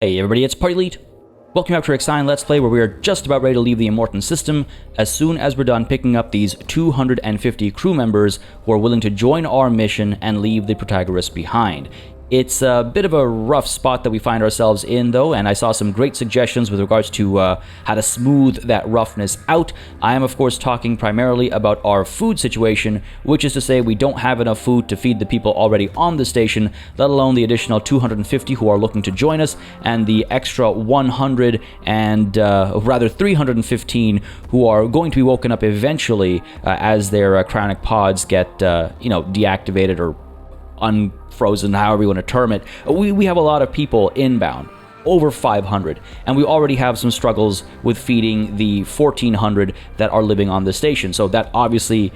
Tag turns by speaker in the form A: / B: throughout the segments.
A: Hey everybody, it's PartyElite. Welcome back to IXION Let's Play, where we are just about ready to leave the Immortan system as soon as we're done picking up these 250 crew members who are willing to join our mission and leave the protagoras behind. It's a bit of a rough spot that we find ourselves in, though, and I saw some great suggestions with regards to how to smooth that roughness out. I am, of course, talking primarily about our food situation, which is to say we don't have enough food to feed the people already on the station, let alone the additional 250 who are looking to join us, and the extra 100 and, rather 315 who are going to be woken up eventually as their cryonic pods get, deactivated or unfrozen, however you want to term it. We have a lot of people inbound, over 500, and we already have some struggles with feeding the 1,400 that are living on the station, so that obviously,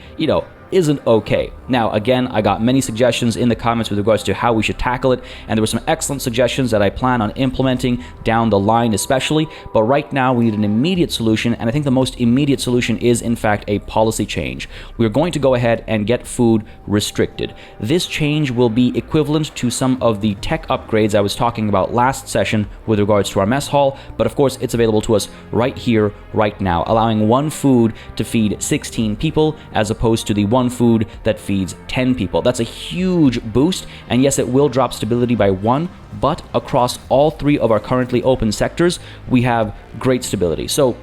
A: isn't okay. Now, again, I got many suggestions in the comments with regards to how we should tackle it, and there were some excellent suggestions that I plan on implementing down the line especially, but right now we need an immediate solution, and I think the most immediate solution is, in fact, a policy change. We're going to go ahead and get food restricted. This change will be equivalent to some of the tech upgrades I was talking about last session with regards to our mess hall, but of course it's available to us right here, right now, allowing one food to feed 16 people as opposed to the one food that feeds 10 people. That's a huge boost, and yes, it will drop stability by 1, but across all 3 of our currently open sectors, we have great stability. So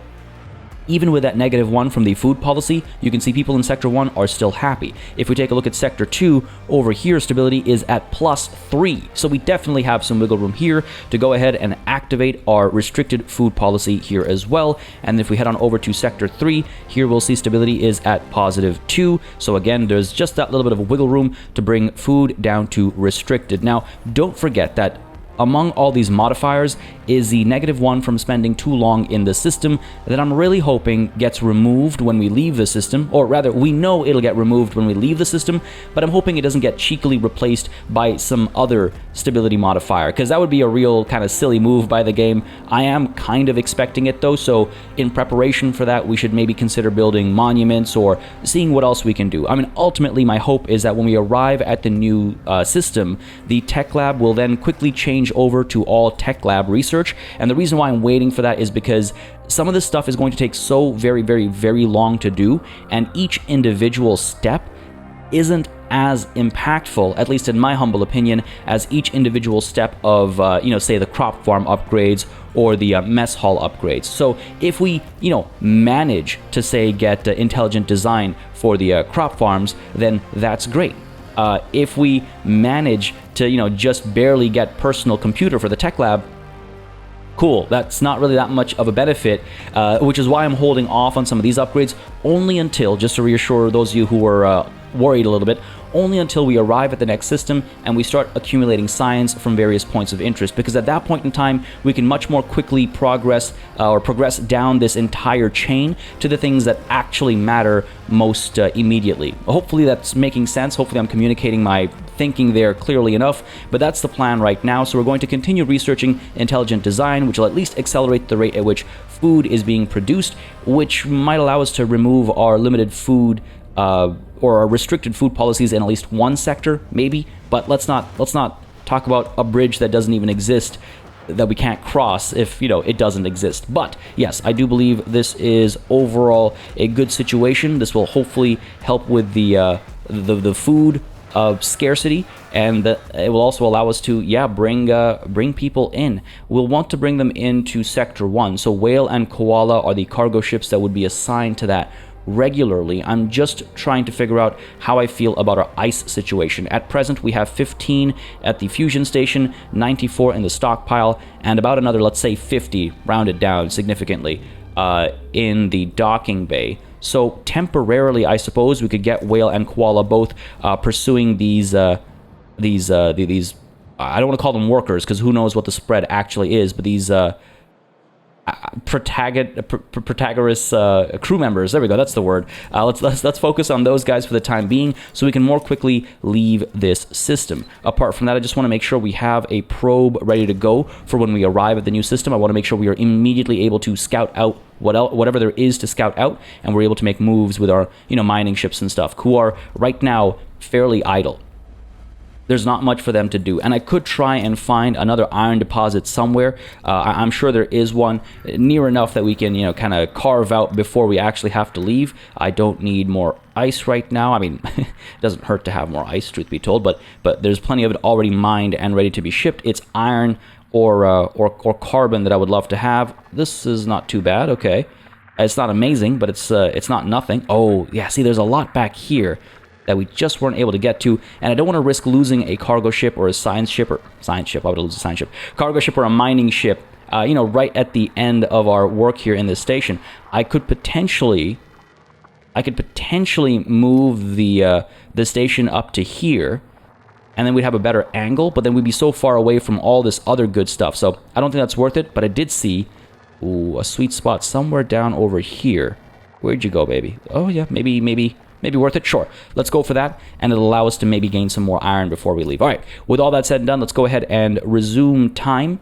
A: even with that -1 from the food policy, you can see people in Sector 1 are still happy. If we take a look at Sector 2, over here stability is at +3. So we definitely have some wiggle room here to go ahead and activate our restricted food policy here as well. And if we head on over to Sector 3, here we'll see stability is at +2. So again, there's just that little bit of wiggle room to bring food down to restricted. Now, don't forget that among all these modifiers is the -1 from spending too long in the system that I'm really hoping gets removed when we leave the system, or rather, we know it'll get removed when we leave the system, but I'm hoping it doesn't get cheekily replaced by some other stability modifier, because that would be a real kind of silly move by the game. I am kind of expecting it though, so in preparation for that, we should maybe consider building monuments or seeing what else we can do. I mean, ultimately, my hope is that when we arrive at the new system, the tech lab will then quickly change over to all tech lab research, and the reason why I'm waiting for that is because some of this stuff is going to take so very, very, very long to do, and each individual step isn't as impactful, at least in my humble opinion, as each individual step of, say the crop farm upgrades or the mess hall upgrades. So if we, manage to, say, get intelligent design for the crop farms, then that's great. If we manage to, just barely get personal computer for the tech lab, cool. That's not really that much of a benefit, which is why I'm holding off on some of these upgrades only until, just to reassure those of you who are worried a little bit, only until we arrive at the next system and we start accumulating science from various points of interest, because at that point in time we can much more quickly progress down this entire chain to the things that actually matter most immediately. Hopefully that's making sense. Hopefully I'm communicating my thinking there clearly enough, but that's the plan right now. So we're going to continue researching intelligent design, which will at least accelerate the rate at which food is being produced, which might allow us to remove our limited food or our restricted food policies in at least one sector, maybe. But let's not talk about a bridge that doesn't even exist, that we can't cross if it doesn't exist. But yes, I do believe this is overall a good situation. This will hopefully help with the food scarcity, and it will also allow us to bring people in. We'll want to bring them into Sector 1. So Whale and Koala are the cargo ships that would be assigned to that regularly. I'm just trying to figure out how I feel about our ice situation. At present, we have 15 at the fusion station, 94 in the stockpile, and about another, let's say 50, rounded down significantly, in the docking bay. So temporarily, I suppose we could get Whale and Koala both pursuing these I don't want to call them workers, because who knows what the spread actually is, but these protagoras crew members. There we go. That's the word. Let's focus on those guys for the time being, so we can more quickly leave this system. Apart from that, I just want to make sure we have a probe ready to go for when we arrive at the new system. I want to make sure we are immediately able to scout out whatever there is to scout out, and we're able to make moves with our mining ships and stuff, who are right now fairly idle. there's not much for them to do. And I could try and find another iron deposit somewhere. I'm sure there is one near enough that we can, you know, kind of carve out before we actually have to leave. I don't need more ice right now. I mean, it doesn't hurt to have more ice, truth be told, but there's plenty of it already mined and ready to be shipped. It's iron or carbon that I would love to have. This is not too bad. Okay, it's not amazing, but it's not nothing. Oh yeah, see, there's a lot back here that we just weren't able to get to, and I don't want to risk losing a cargo ship or a science ship. Why would I lose a science ship? Cargo ship or a mining ship, you know, right at the end of our work here in this station. I could potentially move the station up to here, and then we'd have a better angle, but then we'd be so far away from all this other good stuff. So I don't think that's worth it, but I did see, a sweet spot somewhere down over here. Where'd you go, baby? Oh yeah, maybe worth it. Sure, let's go for that, and it'll allow us to maybe gain some more iron before we leave. All right, with all that said and done, let's go ahead and resume time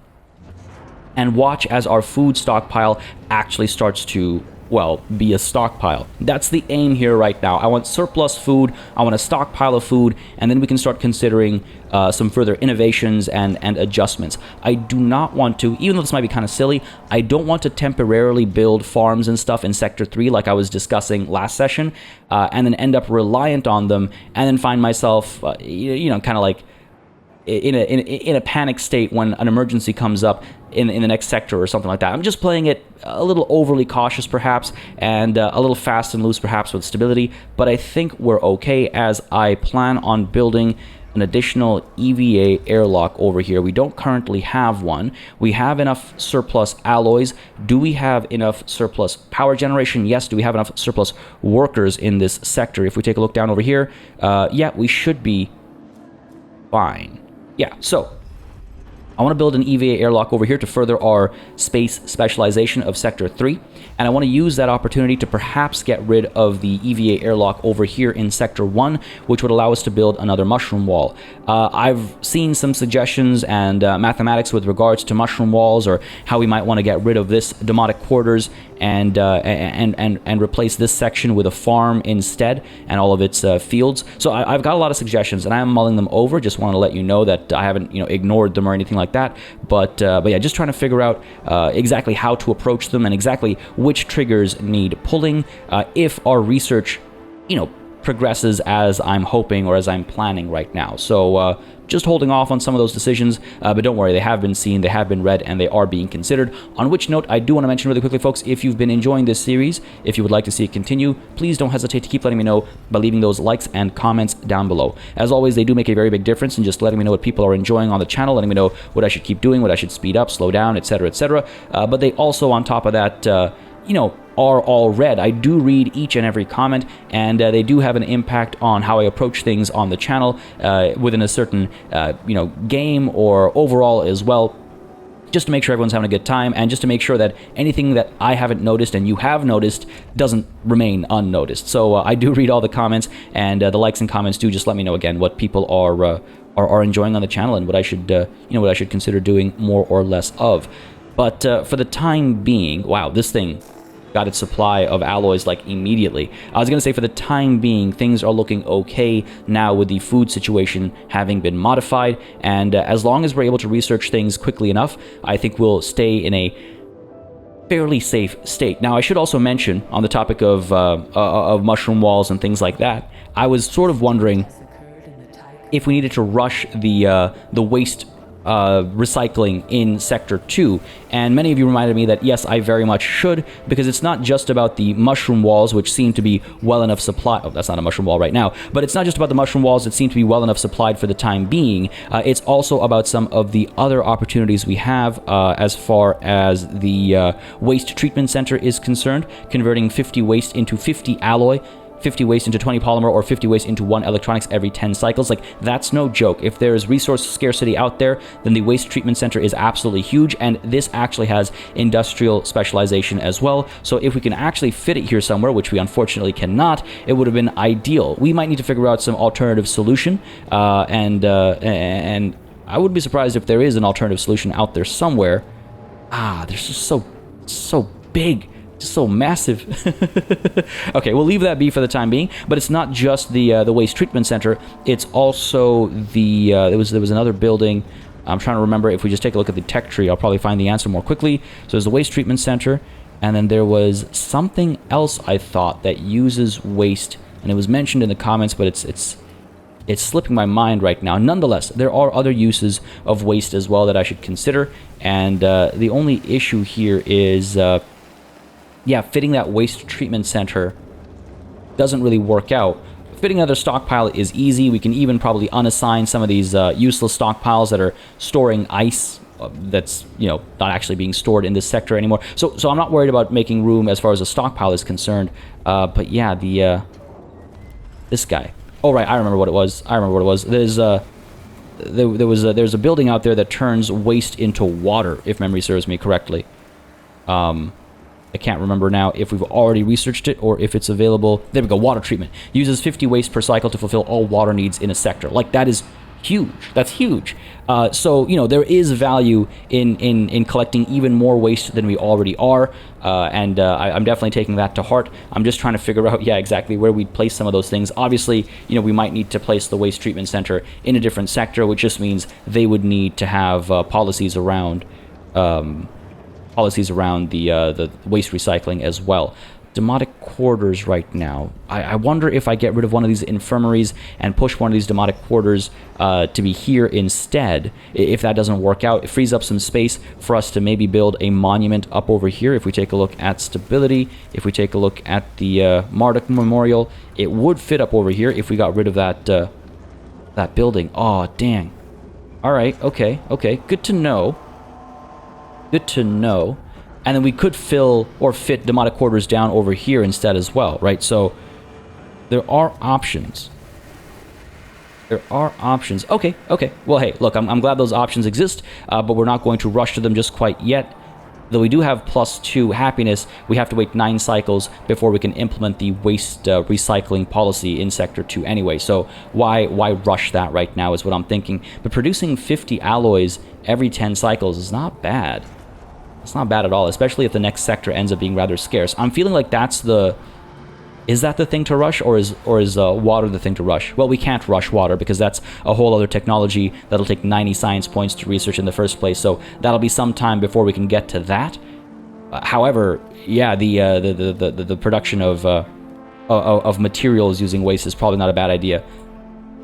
A: and watch as our food stockpile actually starts to, well, be a stockpile. That's the aim here right now. I want surplus food, I want a stockpile of food, and then we can start considering some further innovations and adjustments. I do not want to, even though this might be kind of silly, I don't want to temporarily build farms and stuff in Sector 3 like I was discussing last session, and then end up reliant on them, and then find myself, you know, kind of like in a panic state when an emergency comes up in the next sector or something like that. I'm just playing it a little overly cautious perhaps, and a little fast and loose perhaps with stability, but I think we're okay as I plan on building an additional EVA airlock over here. We don't currently have one. We have enough surplus alloys. Do we have enough surplus power generation? Yes. Do we have enough surplus workers in this sector? If we take a look down over here, yeah, we should be fine. Yeah, so I want to build an EVA airlock over here to further our space specialization of Sector 3, and I want to use that opportunity to perhaps get rid of the EVA airlock over here in Sector 1, which would allow us to build another mushroom wall. I've seen some suggestions and mathematics with regards to mushroom walls, or how we might want to get rid of this demotic quarters and replace this section with a farm instead, and all of its fields. So I've got a lot of suggestions, and I am mulling them over. Just want to let you know that I haven't, you know, ignored them or anything like that, but yeah, just trying to figure out exactly how to approach them and exactly which triggers need pulling if our research, you know, progresses as I'm hoping or as I'm planning right now. So just holding off on some of those decisions, but don't worry, they have been seen, they have been read, and they are being considered. On which note, I do want to mention really quickly, folks, if you've been enjoying this series, if you would like to see it continue, please don't hesitate to keep letting me know by leaving those likes and comments down below. As always, they do make a very big difference in just letting me know what people are enjoying on the channel, letting me know what I should keep doing, what I should speed up, slow down, etc., etc. But they also, on top of that, you know, are all read. I do read each and every comment, and they do have an impact on how I approach things on the channel within a certain, you know, game or overall as well, just to make sure everyone's having a good time, and just to make sure that anything that I haven't noticed and you have noticed doesn't remain unnoticed. So I do read all the comments, and the likes and comments do just let me know again what people are enjoying on the channel and what I should, you know, what I should consider doing more or less of. But for the time being, wow, this thing got its supply of alloys like immediately. I was going to say, for the time being, things are looking okay now with the food situation having been modified, and as long as we're able to research things quickly enough, I think we'll stay in a fairly safe state. Now, I should also mention, on the topic of mushroom walls and things like that, I was sort of wondering if we needed to rush the waste recycling in Sector 2, and many of you reminded me that yes, I very much should, because it's not just about the mushroom walls, which seem to be well enough supplied. Oh, that's not a mushroom wall right now, but it's not just about the mushroom walls that seem to be well enough supplied for the time being. It's also about some of the other opportunities we have as far as the waste treatment center is concerned, converting 50 waste into 50 alloy, 50 waste into 20 polymer, or 50 waste into 1 electronics every 10 cycles. Like, that's no joke. If there is resource scarcity out there, then the waste treatment center is absolutely huge, and this actually has industrial specialization as well. So if we can actually fit it here somewhere, which we unfortunately cannot, it would have been ideal. We might need to figure out some alternative solution, and I would be surprised if there is an alternative solution out there somewhere. There's just so big. Just so massive. Okay, we'll leave that be for the time being. But it's not just the waste treatment center. It's also the there was another building. I'm trying to remember. If we just take a look at the tech tree, I'll probably find the answer more quickly. So there's the waste treatment center, and then there was something else I thought that uses waste, and it was mentioned in the comments, but it's slipping my mind right now. Nonetheless, there are other uses of waste as well that I should consider, and the only issue here is, yeah, fitting that waste treatment center doesn't really work out. Fitting another stockpile is easy. We can even probably unassign some of these useless stockpiles that are storing ice that's, you know, not actually being stored in this sector anymore. So I'm not worried about making room as far as a stockpile is concerned. But yeah, this guy. Oh right, I remember what it was. There's there's a building out there that turns waste into water, if memory serves me correctly. I can't remember now if we've already researched it or if it's available. There we go, water treatment. Uses 50 waste per cycle to fulfill all water needs in a sector. Like, that is huge. That's huge. So, you know, there is value in collecting even more waste than we already are. And I'm definitely taking that to heart. I'm just trying to figure out, yeah, exactly where we'd place some of those things. Obviously, you know, we might need to place the waste treatment center in a different sector, which just means they would need to have policies around the waste recycling as well. Demotic quarters right now. I wonder if I get rid of one of these infirmaries and push one of these demotic quarters to be here instead. If that doesn't work out, it frees up some space for us to maybe build a monument up over here. If we take a look at stability, if we take a look at the Marduk Memorial, it would fit up over here if we got rid of that that building. Oh, dang. All right, okay, good to know. Good to know. And then we could fill or fit demotic quarters down over here instead as well, right? So there are options. There are options. Okay. Well, hey, look, I'm glad those options exist, but we're not going to rush to them just quite yet. Though we do have +2 happiness, we have to wait 9 cycles before we can implement the waste recycling policy in Sector 2 anyway. So why rush that right now is what I'm thinking. But producing 50 alloys every 10 cycles is not bad. It's not bad at all, especially if the next sector ends up being rather scarce. I'm feeling like that's the... Is that the thing to rush, or is water the thing to rush? Well, we can't rush water because that's a whole other technology that'll take 90 science points to research in the first place. So that'll be some time before we can get to that. However, yeah, the production of materials using waste is probably not a bad idea.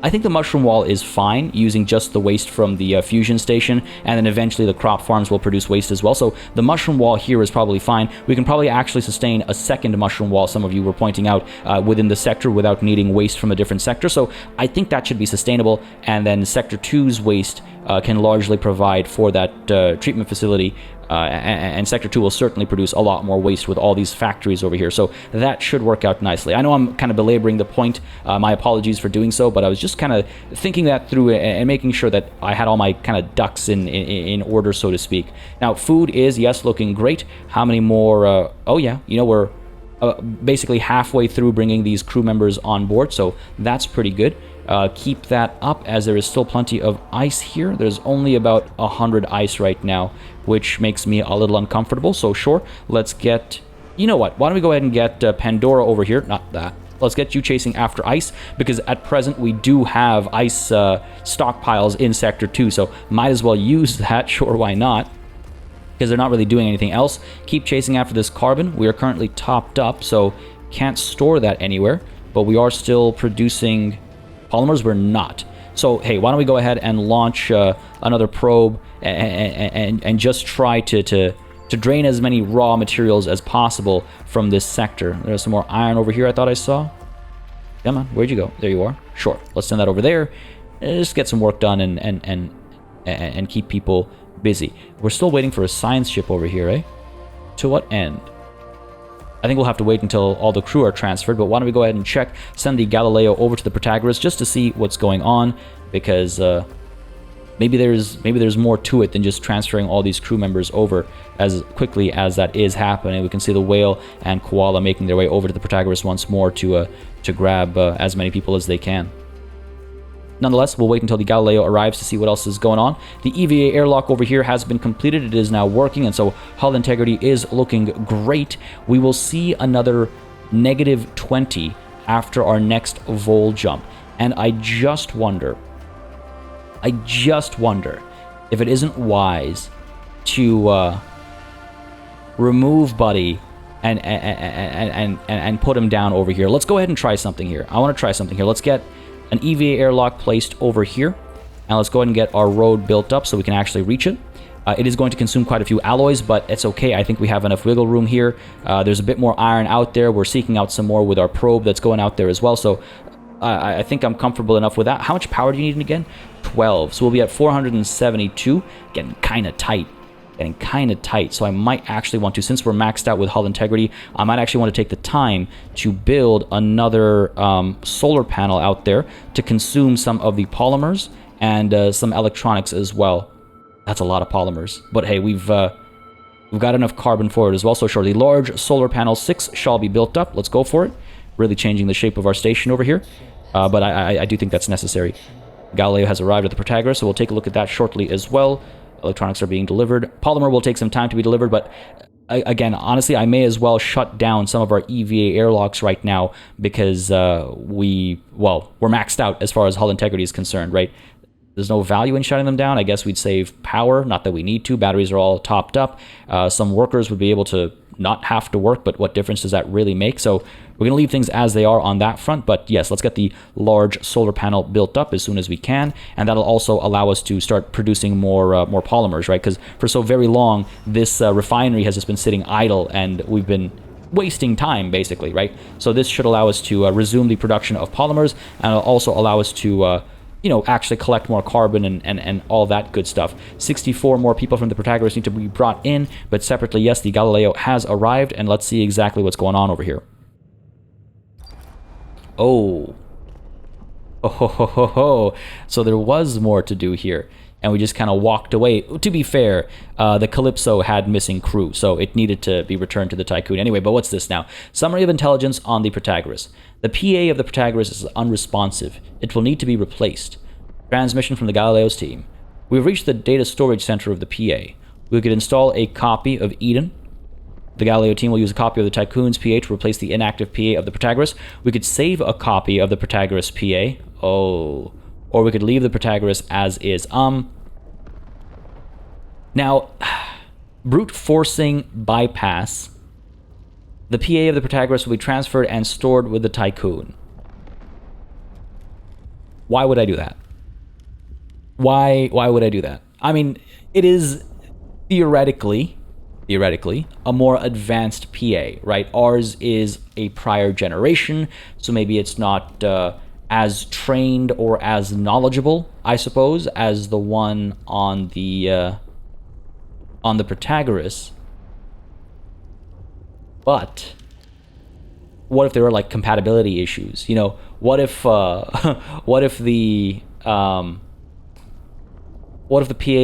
A: I think the mushroom wall is fine, using just the waste from the fusion station, and then eventually the crop farms will produce waste as well. So the mushroom wall here is probably fine. We can probably actually sustain a second mushroom wall, some of you were pointing out, within the sector without needing waste from a different sector. So I think that should be sustainable, and then Sector 2's waste can largely provide for that treatment facility. And Sector 2 will certainly produce a lot more waste with all these factories over here. So that should work out nicely. I know I'm kind of belaboring the point. My apologies for doing so, but I was just kind of thinking that through and making sure that I had all my kind of ducks in order, so to speak. Now, food is, yes, looking great. How many more? Oh, yeah. You know, we're basically halfway through bringing these crew members on board, so that's pretty good. Keep that up, as there is still plenty of ice here. There's only about 100 ice right now, which makes me a little uncomfortable. So sure, let's get... You know what? Why don't we go ahead and get Pandora over here? Not that. Let's get you chasing after ice, because at present we do have ice stockpiles in Sector 2, so might as well use that. Sure, why not? Because they're not really doing anything else. Keep chasing after this carbon. We are currently topped up, so can't store that anywhere, but we are still producing... Polymers, we're not. So, hey, why don't we go ahead and launch another probe and just try to drain as many raw materials as possible from this sector. There's some more iron over here I thought I saw. Come on, where'd you go? There you are. Sure, let's send that over there. Just get some work done and keep people busy. We're still waiting for a science ship over here, eh? To what end? I think we'll have to wait until all the crew are transferred, but why don't we go ahead and check, send the Galileo over to the Protagoras just to see what's going on, because maybe there's more to it than just transferring all these crew members over as quickly as that is happening. We can see the Whale and Koala making their way over to the Protagoras once more to grab as many people as they can. Nonetheless, we'll wait until the Galileo arrives to see what else is going on. The EVA airlock over here has been completed. It is now working, and so hull integrity is looking great. We will see another negative 20 after our next vol jump. And I just wonder if it isn't wise to remove Buddy and put him down over here. Let's go ahead and try something here. I want to try something here. Let's get an EVA airlock placed over here, and let's go ahead and get our road built up so we can actually reach it. It is going to consume quite a few alloys, but it's okay. I think we have enough wiggle room here. There's a bit more iron out there. We're seeking out some more with our probe that's going out there as well, so I think I'm comfortable enough with that. How much power do you need again? 12. So we'll be at 472. Getting kind of tight. So I might actually want to, since we're maxed out with hull integrity, I might actually want to take the time to build another solar panel out there to consume some of the polymers and some electronics as well. That's a lot of polymers, but hey, we've got enough carbon for it as well. So sure, the large solar panel 6 shall be built up. Let's go for it. Really changing the shape of our station over here, but I do think that's necessary. Galileo has arrived at the Protagoras, so we'll take a look at that shortly as well. Electronics are being delivered. Polymer will take some time to be delivered, but again, honestly, I may as well shut down some of our EVA airlocks right now because we're maxed out as far as hull integrity is concerned, right? There's no value in shutting them down. I guess we'd save power, not that we need to. Batteries are all topped up. Some workers would be able to not have to work, but what difference does that really make? So we're going to leave things as they are on that front, but yes, let's get the large solar panel built up as soon as we can, and that'll also allow us to start producing more polymers, right? Because for so very long, this refinery has just been sitting idle, and we've been wasting time, basically, right? So this should allow us to resume the production of polymers, and it'll also allow us to actually collect more carbon and all that good stuff. 64 more people from the Protagoras need to be brought in, but separately, yes, the Galileo has arrived, and let's see exactly what's going on over here. Oh. So there was more to do here, and we just kind of walked away. To be fair, the Calypso had missing crew, so it needed to be returned to the Tycoon anyway. But what's this now? Summary of intelligence on the Protagoras. The PA of the Protagoras is unresponsive. It will need to be replaced. Transmission from the Galileo's team. We've reached the data storage center of the PA. We could install a copy of Eden. The Galileo team will use a copy of the Tycoon's PA to replace the inactive PA of the Protagoras. We could save a copy of the Protagoras PA. Oh. Or we could leave the Protagoras as is. Now, brute forcing bypass. The PA of the Protagoras will be transferred and stored with the Tycoon. Why would I do that? Why would I do that? I mean, it is theoretically a more advanced PA, right? Ours is a prior generation, so maybe it's not as trained or as knowledgeable, I suppose, as the one on the Protagoras. But what if there were like compatibility issues? What if the PA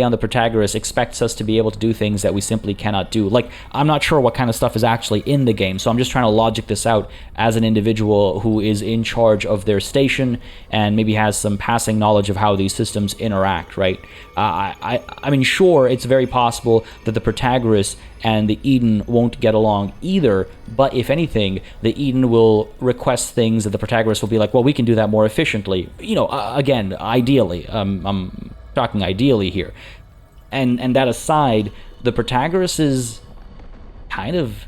A: on the Protagoras expects us to be able to do things that we simply cannot do? Like, I'm not sure what kind of stuff is actually in the game, so I'm just trying to logic this out as an individual who is in charge of their station and maybe has some passing knowledge of how these systems interact, right? I mean, sure, it's very possible that the Protagoras and the Eden won't get along either, but if anything, the Eden will request things that the Protagoras will be like, well, we can do that more efficiently. Again, ideally, I'm talking ideally here. And that aside, the Protagoras is kind of,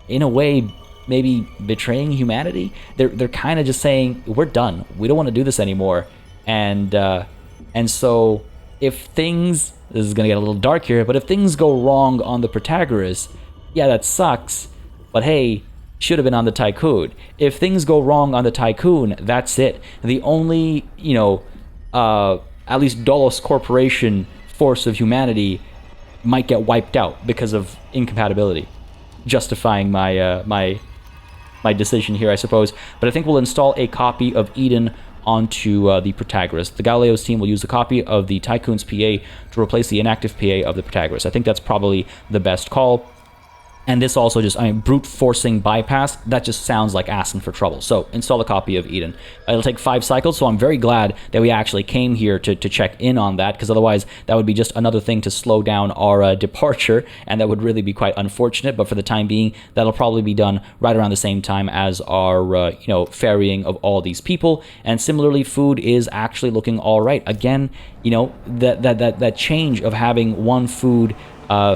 A: in a way, maybe betraying humanity. They're kind of just saying, we're done. We don't want to do this anymore. And so if things, this is going to get a little dark here, but if things go wrong on the Protagoras, yeah, that sucks. But hey, should have been on the Tycoon. If things go wrong on the Tycoon, that's it. The only, at least Dolos Corporation force of humanity might get wiped out because of incompatibility, justifying my my decision here, I suppose. But I think we'll install a copy of Eden onto the Protagoras. The Galileo's team will use a copy of the Tycoon's PA to replace the inactive PA of the Protagoras. I think that's probably the best call. And this also just, I mean, brute forcing bypass, that just sounds like asking for trouble. So install a copy of Eden. It'll take 5 cycles, so I'm very glad that we actually came here to check in on that, because otherwise that would be just another thing to slow down our departure, and that would really be quite unfortunate. But for the time being, that'll probably be done right around the same time as our, ferrying of all these people. And similarly, food is actually looking all right. Again, that change of having one food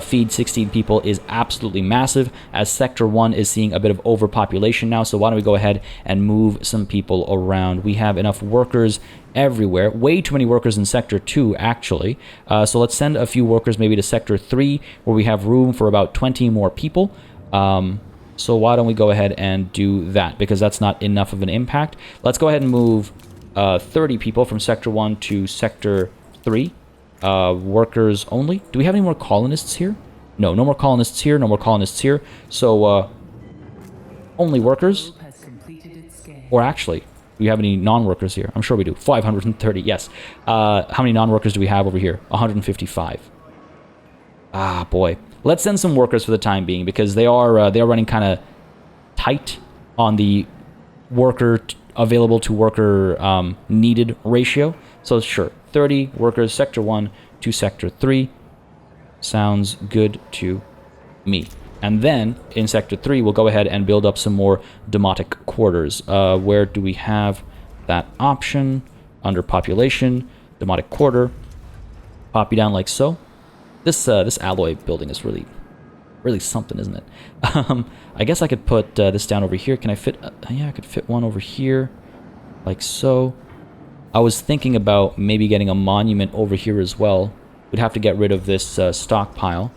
A: feed 16 people is absolutely massive, as Sector 1 is seeing a bit of overpopulation now. So why don't we go ahead and move some people around. We have enough workers everywhere. Way too many workers in Sector 2, actually. So let's send a few workers maybe to Sector 3, where we have room for about 20 more people. So why don't we go ahead and do that, because that's not enough of an impact. Let's go ahead and move 30 people from Sector 1 to Sector 3. Workers only. Do we have any more colonists here? No, no more colonists here, no more colonists here. So, only workers. Or actually, do we have any non-workers here? I'm sure we do. 530, yes. How many non-workers do we have over here? 155. Ah, boy. Let's send some workers for the time being, because they are running kind of tight on the worker available to worker needed ratio. So sure, 30 workers, Sector 1 to Sector 3. Sounds good to me. And then, in Sector 3, we'll go ahead and build up some more demotic quarters. Where do we have that option? Under population, demotic quarter. Pop you down like so. This alloy building is really something, isn't it? I guess I could put this down over here. Can I fit... yeah, I could fit one over here, like so. I was thinking about maybe getting a monument over here as well. We'd have to get rid of this stockpile.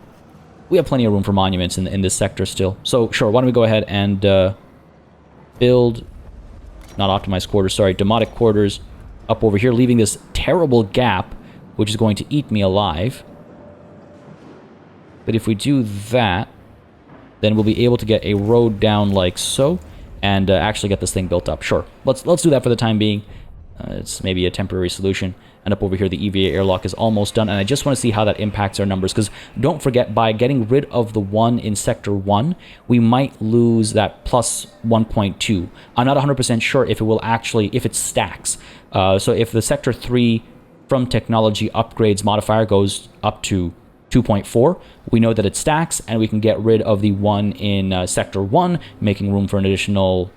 A: We have plenty of room for monuments in this sector still. So, sure, why don't we go ahead and build... not optimized quarters, sorry, demotic quarters up over here, leaving this terrible gap, which is going to eat me alive. But if we do that, then we'll be able to get a road down like so, and actually get this thing built up. Sure, let's do that for the time being. It's maybe a temporary solution. And up over here, the EVA airlock is almost done. And I just want to see how that impacts our numbers. Because don't forget, by getting rid of the 1 in Sector 1, we might lose that plus 1.2. I'm not 100% sure if it will actually, if it stacks. So if the Sector 3 from technology upgrades modifier goes up to 2.4, we know that it stacks, and we can get rid of the 1 in Sector 1, making room for an additional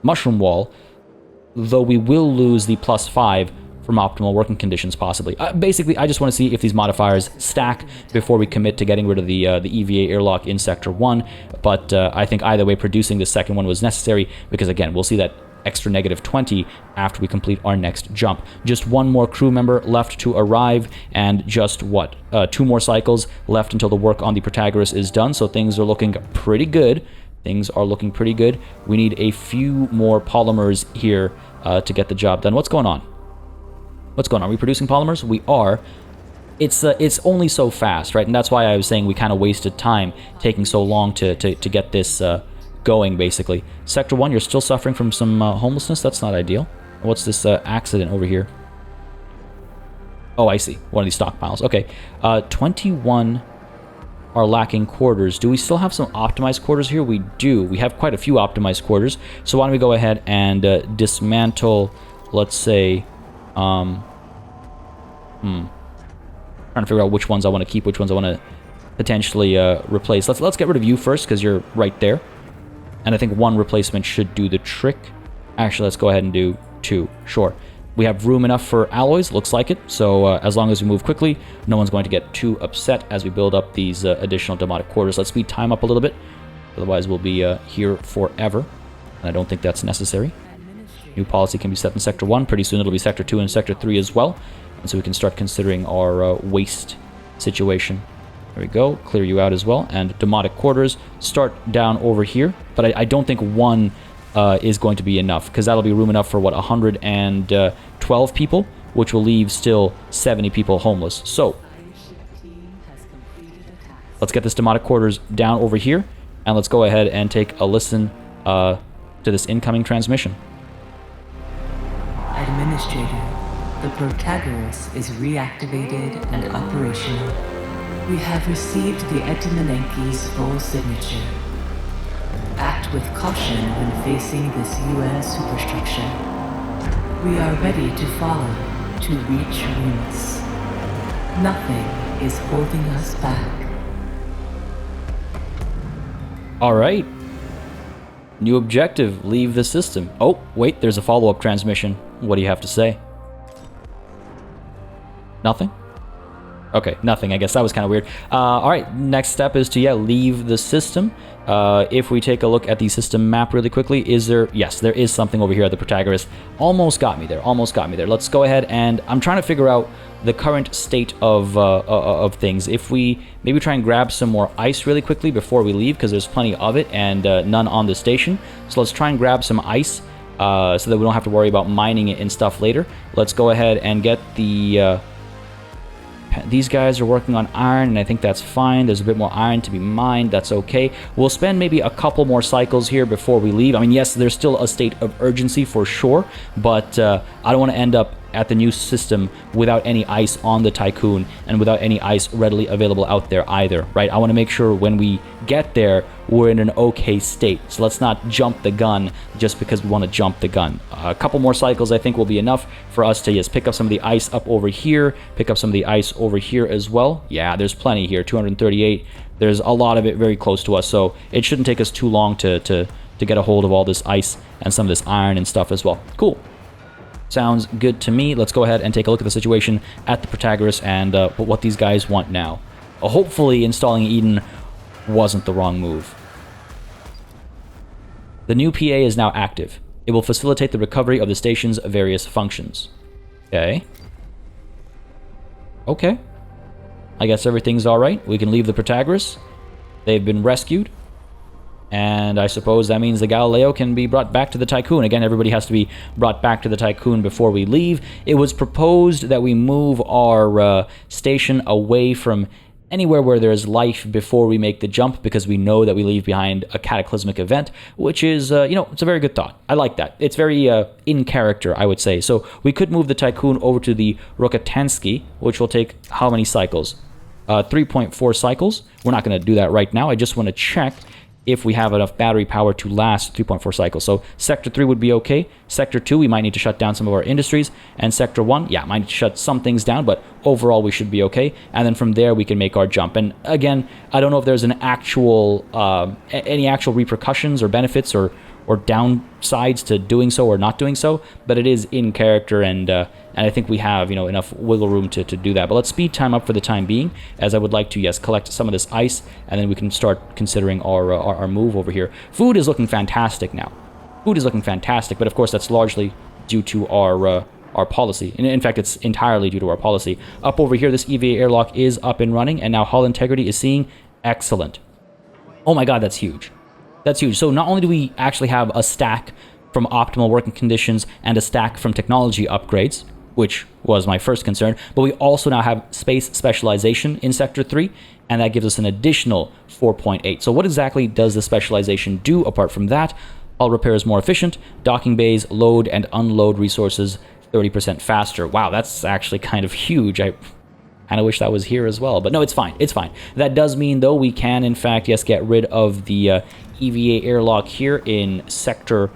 A: mushroom wall. Though we will lose the plus 5 from optimal working conditions, possibly. Basically, I just want to see if these modifiers stack before we commit to getting rid of the EVA airlock in Sector 1. But I think either way, producing the second one was necessary, because again, we'll see that extra negative 20 after we complete our next jump. Just one more crew member left to arrive, and just, 2 more cycles left until the work on the Protagoras is done, so things are looking pretty good. Things are looking pretty good. We need a few more polymers here to get the job done. What's going on? What's going on? Are we producing polymers? We are. It's only so fast, right? And that's why I was saying we kind of wasted time taking so long to get this going, basically. Sector 1, you're still suffering from some homelessness? That's not ideal. What's this accident over here? Oh, I see. One of these stockpiles. Okay. 21... are lacking quarters. Do we still have some optimized quarters here? We do. We have quite a few optimized quarters. So why don't we go ahead and dismantle, let's say, trying to figure out which ones I want to keep, which ones I want to potentially replace. Let's get rid of you first, because you're right there. And I think 1 replacement should do the trick. Actually, let's go ahead and do 2. Sure. We have room enough for alloys, looks like it. So as long as we move quickly, no one's going to get too upset as we build up these additional demotic quarters. Let's speed time up a little bit. Otherwise, we'll be here forever. And I don't think that's necessary. New policy can be set in Sector 1. Pretty soon it'll be Sector 2 and Sector 3 as well. And so we can start considering our waste situation. There we go. Clear you out as well. And demotic quarters start down over here. But I don't think 1... is going to be enough, because that'll be room enough for, 112 people, which will leave still 70 people homeless. So, let's get this demotic quarters down over here, and let's go ahead and take a listen to this incoming transmission.
B: Administrator, the Protagoras is reactivated and operational. We have received the Etimanenki's full signature. Act with caution when facing this UN superstructure. We are ready to follow, to reach Remus. Nothing is holding us back.
A: Alright. New objective, leave the system. Oh, wait, there's a follow-up transmission. What do you have to say? Nothing? Okay, nothing. I guess that was kind of weird. Alright, next step is to, leave the system. If we take a look at the system map really quickly, is there... Yes, there is something over here at the protagoras. Almost got me there. Let's go ahead and... I'm trying to figure out the current state of things. If we maybe try and grab some more ice really quickly before we leave, because there's plenty of it and none on the station. So let's try and grab some ice so that we don't have to worry about mining it and stuff later. Let's go ahead and get the... These guys are working on iron, and I think that's fine. There's a bit more iron to be mined. That's okay. We'll spend maybe a couple more cycles here before we leave. I mean, yes, there's still a state of urgency for sure, but I don't want to end up at the new system without any ice on the Tiqqun and without any ice readily available out there either, right? I want to make sure when we get there, we're in an okay state. So let's not jump the gun just because we want to jump the gun. A couple more cycles, I think, will be enough for us to, pick up some of the ice up over here, pick up some of the ice over here as well. Yeah, there's plenty here, 238. There's a lot of it very close to us, so it shouldn't take us too long to get a hold of all this ice and some of this iron and stuff as well. Cool. Sounds good to me. Let's go ahead and take a look at the situation at the Protagoras and what these guys want now. Hopefully installing Eden wasn't the wrong move. The new PA is now active. It will facilitate the recovery of the station's various functions. Okay. Okay. I guess everything's alright. We can leave the Protagoras. They've been rescued. And I suppose that means the Galileo can be brought back to the Tiqqun. Again, everybody has to be brought back to the Tiqqun before we leave. It was proposed that we move our station away from anywhere where there is life before we make the jump, because we know that we leave behind a cataclysmic event, which is, it's a very good thought. I like that. It's very in character, I would say. So we could move the Tiqqun over to the Rokitansky, which will take how many cycles? 3.4 cycles. We're not going to do that right now. I just want to check if we have enough battery power to last 3.4 cycles. So Sector 3 would be okay. Sector 2, we might need to shut down some of our industries. And Sector 1, might need to shut some things down, but overall we should be okay. And then from there, we can make our jump. And again, I don't know if there's an actual, any actual repercussions or benefits or downsides to doing so or not doing so, but it is in character, and I think we have enough wiggle room to do that. But let's speed time up for the time being, as I would like to collect some of this ice, and then we can start considering our move over here. Food is looking fantastic now. Food is looking fantastic, but of course that's largely due to our policy. In fact, it's entirely due to our policy. Up over here, this EVA airlock is up and running, and now hull integrity is seeing excellent. Oh my god, that's huge. That's huge. So not only do we actually have a stack from optimal working conditions and a stack from technology upgrades, which was my first concern, but we also now have space specialization in Sector 3, and that gives us an additional 4.8. So what exactly does the specialization do apart from that? Hull repair is more efficient, docking bays load and unload resources 30% faster. Wow, that's actually kind of huge. I kind of wish that was here as well, but no, it's fine. It's fine. That does mean, though, we can, in fact, get rid of the EVA airlock here in Sector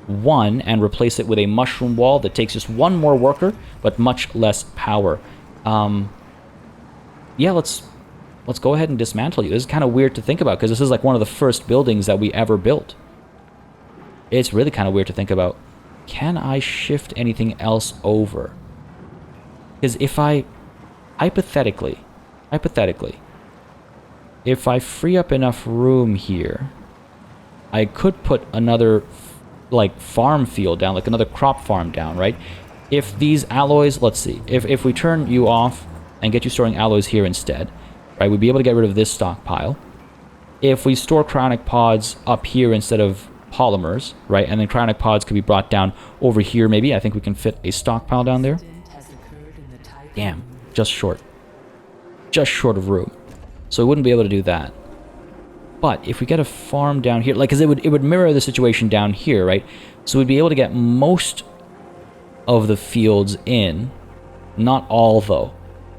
A: 1 and replace it with a mushroom wall that takes just one more worker, but much less power. Let's go ahead and dismantle you. This is kind of weird to think about, because this is like one of the first buildings that we ever built. It's really kind of weird to think about. Can I shift anything else over? Because if I... Hypothetically, if I free up enough room here, I could put another, farm field down, another crop farm down, right? If these alloys, let's see, if we turn you off and get you storing alloys here instead, right, we'd be able to get rid of this stockpile. If we store cryonic pods up here instead of polymers, right, and then cryonic pods could be brought down over here maybe, I think we can fit a stockpile down there. Damn. Just short of room, so we wouldn't be able to do that. But if we get a farm down here, because it would mirror the situation down here, right? So we'd be able to get most of the fields in, not all though.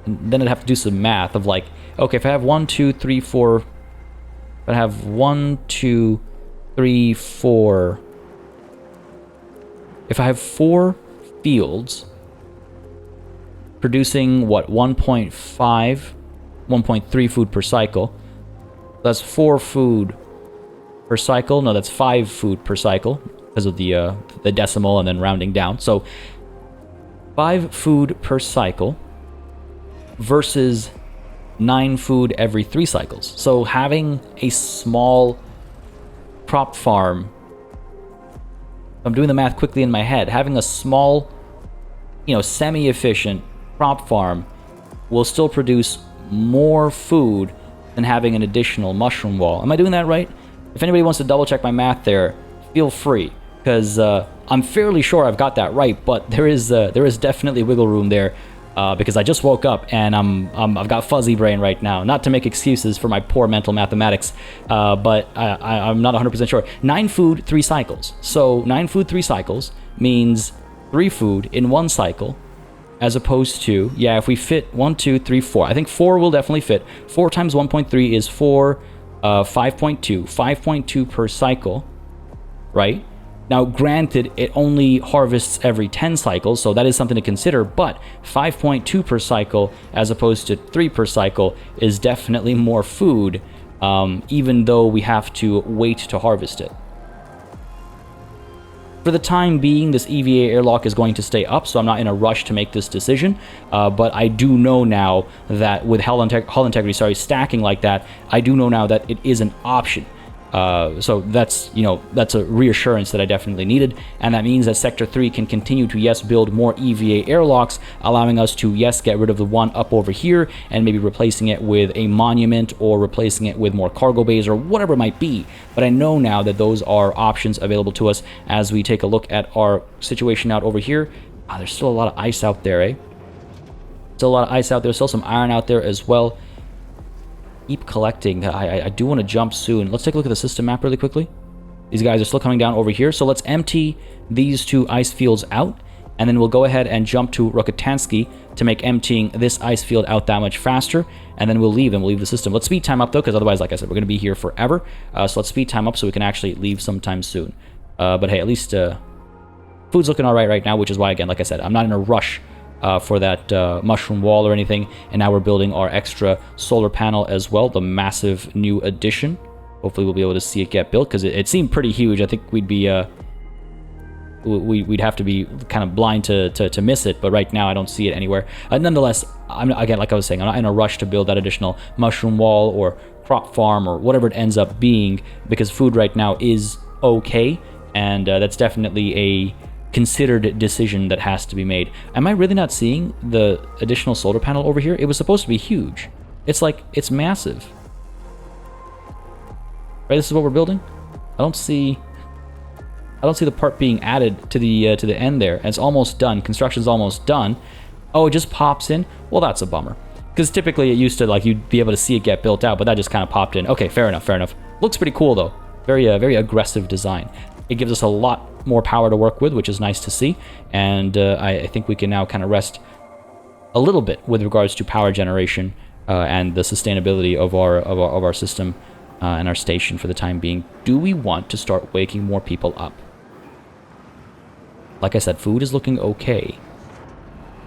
A: And then I'd have to do some math of Okay, if I have 1, 2, 3, 4... If I have 1, 2, 3, 4... If I have 4 fields producing, what, 1.5, 1.3 food per cycle, that's 4 food per cycle. No, that's 5 food per cycle because of the decimal and then rounding down. So 5 food per cycle versus 9 food every 3 cycles. So having a small crop farm, I'm doing the math quickly in my head, having a small, semi-efficient crop farm will still produce more food than having an additional mushroom wall. Am I doing that right? If anybody wants to double check my math there, feel free, because I'm fairly sure I've got that right, but there is definitely wiggle room there. Because I just woke up and I've got fuzzy brain right now. Not to make excuses for my poor mental mathematics, but I'm not 100% sure. 9 food, 3 cycles. So 9 food, 3 cycles means 3 food in 1 cycle, as opposed to, yeah, if we fit 1, 2, 3, 4. I think 4 will definitely fit. 4 times 1.3 is 4, 5.2. 5.2 per cycle, right? Now, granted, it only harvests every 10 cycles, so that is something to consider, but 5.2 per cycle as opposed to 3 per cycle is definitely more food, even though we have to wait to harvest it. For the time being, this EVA airlock is going to stay up, so I'm not in a rush to make this decision, but I do know now that with hull integrity, stacking like that, I do know now that it is an option. So that's a reassurance that I definitely needed, and that means that Sector 3 can continue to, yes, build more EVA airlocks, allowing us to, yes, get rid of the one up over here and maybe replacing it with a monument or replacing it with more cargo bays or whatever it might be. But I know now that those are options available to us as we take a look at our situation out over here. There's still a lot of ice out there, Still a lot of ice out there, still some iron out there as well. Keep collecting. I do want to jump soon. Let's take a look at the system map really quickly. These guys are still coming down over here, so let's empty these 2 ice fields out, and then we'll go ahead and jump to Rokotansky to make emptying this ice field out that much faster, and then we'll leave the system. Let's speed time up though, because otherwise, like I said, we're going to be here forever. So let's speed time up so we can actually leave sometime soon. But hey, at least food's looking all right now, which is why, again, like I said, I'm not in a rush for that mushroom wall or anything. And now we're building our extra solar panel as well, the massive new addition. Hopefully we'll be able to see it get built, because it seemed pretty huge. I think we'd be we'd have to be kind of blind to miss it, but right now I don't see it anywhere. Nonetheless, again, like I was saying, I'm not in a rush to build that additional mushroom wall or crop farm or whatever it ends up being, because food right now is okay, and that's definitely a considered decision that has to be made. Am I really not seeing the additional solar panel over here? It was supposed to be huge. It's massive. Right, this is what we're building? I don't see the part being added to the end there. And it's almost done. Construction's almost done. Oh, it just pops in? Well, that's a bummer. Because typically it used to, you'd be able to see it get built out, but that just kind of popped in. Okay, fair enough. Looks pretty cool, though. Very aggressive design. It gives us a lot more power to work with, which is nice to see, and I think we can now kind of rest a little bit with regards to power generation and the sustainability of our system and our station for the time being. Do we want to start waking more people up? Like I said, food is looking okay.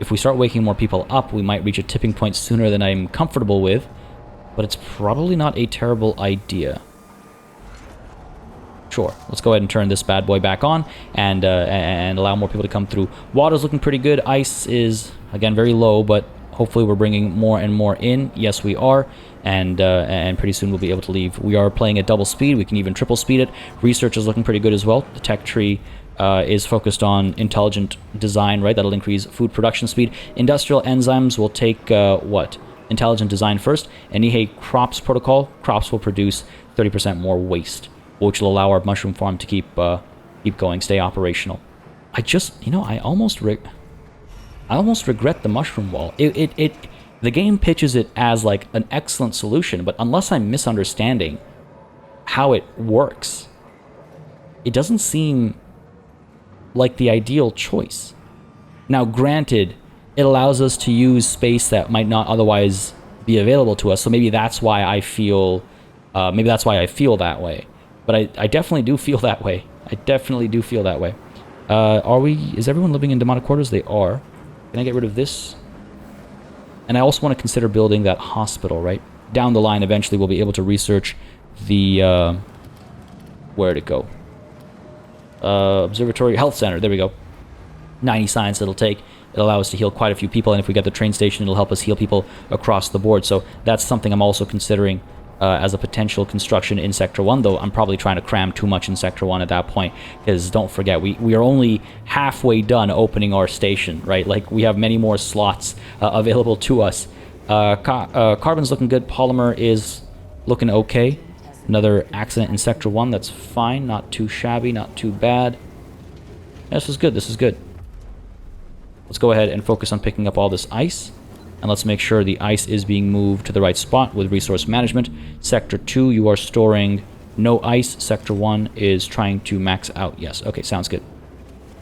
A: If we start waking more people up, we might reach a tipping point sooner than I'm comfortable with, but it's probably not a terrible idea. Sure, let's go ahead and turn this bad boy back on and allow more people to come through. Water's looking pretty good. Ice is, again, very low, but hopefully we're bringing more and more in. Yes, we are, and pretty soon we'll be able to leave. We are playing at double speed. We can even triple speed it. Research is looking pretty good as well. The tech tree is focused on intelligent design, right? That'll increase food production speed. Industrial enzymes will take, intelligent design first. And Nihei crops protocol. Crops will produce 30% more waste, which will allow our mushroom farm to keep going, stay operational. I almost regret the mushroom wall. The game pitches it as an excellent solution, but unless I'm misunderstanding how it works, it doesn't seem like the ideal choice. Now, granted, it allows us to use space that might not otherwise be available to us. So maybe that's why I feel, that way. But I definitely do feel that way. I definitely do feel that way. Is everyone living in demonic quarters? They are. Can I get rid of this? And I also want to consider building that hospital, right? Down the line, eventually, we'll be able to research the, where'd it go? Observatory Health Center. There we go. 90 science it'll take. It'll allow us to heal quite a few people, and if we get the train station, it'll help us heal people across the board. So that's something I'm also considering as a potential construction in Sector 1, though I'm probably trying to cram too much in Sector 1 at that point, because don't forget, we are only halfway done opening our station, right? Like, we have many more slots available to us. Carbon's looking good. Polymer is looking okay. Another accident in Sector 1, that's fine. Not too shabby, not too bad. This is good, this is good. Let's go ahead and focus on picking up all this ice. And let's make sure the ice is being moved to the right spot with resource management. Sector 2, you are storing no ice. Sector 1 is trying to max out. Yes, okay, sounds good.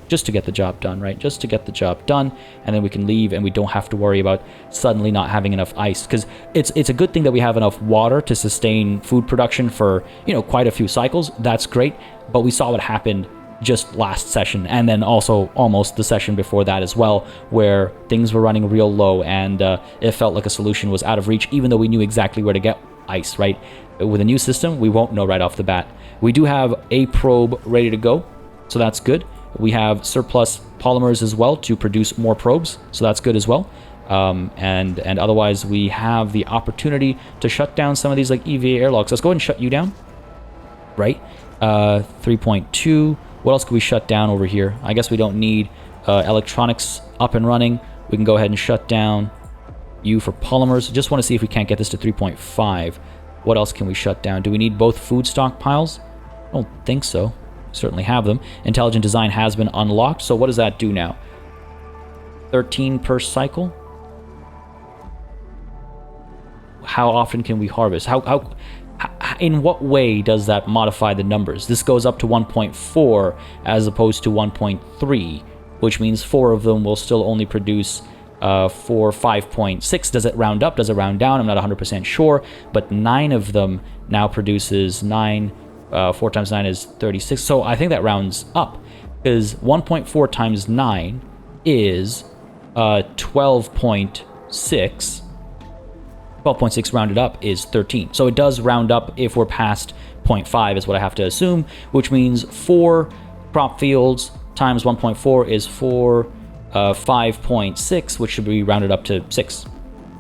A: Just to get the job done, right? Just to get the job done, and then we can leave, and we don't have to worry about suddenly not having enough ice. Because it's a good thing that we have enough water to sustain food production for, you know, quite a few cycles. That's great, but we saw what happened just last session, and then also almost the session before that as well, where things were running real low, and it felt like a solution was out of reach, even though we knew exactly where to get ice, right? With a new system, we won't know right off the bat. We do have a probe ready to go, so that's good. We have surplus polymers as well to produce more probes, so that's good as well. And otherwise, we have the opportunity to shut down some of these like EVA airlocks. Let's go ahead and shut you down, right? 3.2. What else could we shut down over here? I guess we don't need electronics up and running. We can go ahead and shut down you for polymers. Just want to see if we can't get this to 3.5. What else can we shut down? Do we need both food stockpiles? I don't think so. Certainly have them. Intelligent design has been unlocked. So what does that do now? 13 per cycle? How often can we harvest? In what way does that modify the numbers? This goes up to 1.4 as opposed to 1.3, which means 4 of them will still only produce for 5.6. Does it round up? Does it round down? I'm not 100% sure, but 9 of them now produces 9. 4 times 9 is 36. So I think that rounds up, because 1.4 times 9 is 12.6. 12.6 rounded up is 13. So it does round up if we're past 0.5 is what I have to assume, which means 4 crop fields times 1.4 is 5.6, which should be rounded up to 6,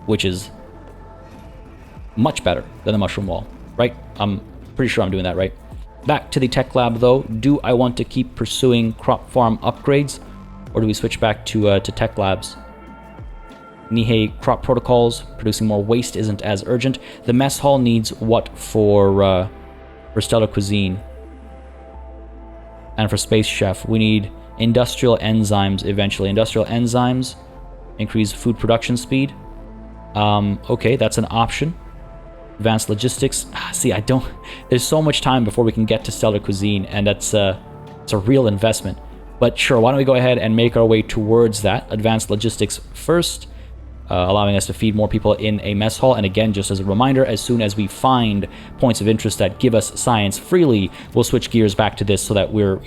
A: which is much better than the mushroom wall, right? I'm pretty sure I'm doing that right. Back to the tech lab, though. Do I want to keep pursuing crop farm upgrades, or do we switch back to tech labs? Nihei crop protocols, producing more waste isn't as urgent. The mess hall needs what for stellar cuisine? And for space chef, we need industrial enzymes eventually. Industrial enzymes increase food production speed. Okay, that's an option. Advanced logistics. See, there's so much time before we can get to stellar cuisine, and it's a real investment. But sure, why don't we go ahead and make our way towards that. Advanced logistics first, allowing us to feed more people in a mess hall. And again, just as a reminder, as soon as we find points of interest that give us science freely, we'll switch gears back to this so that we're,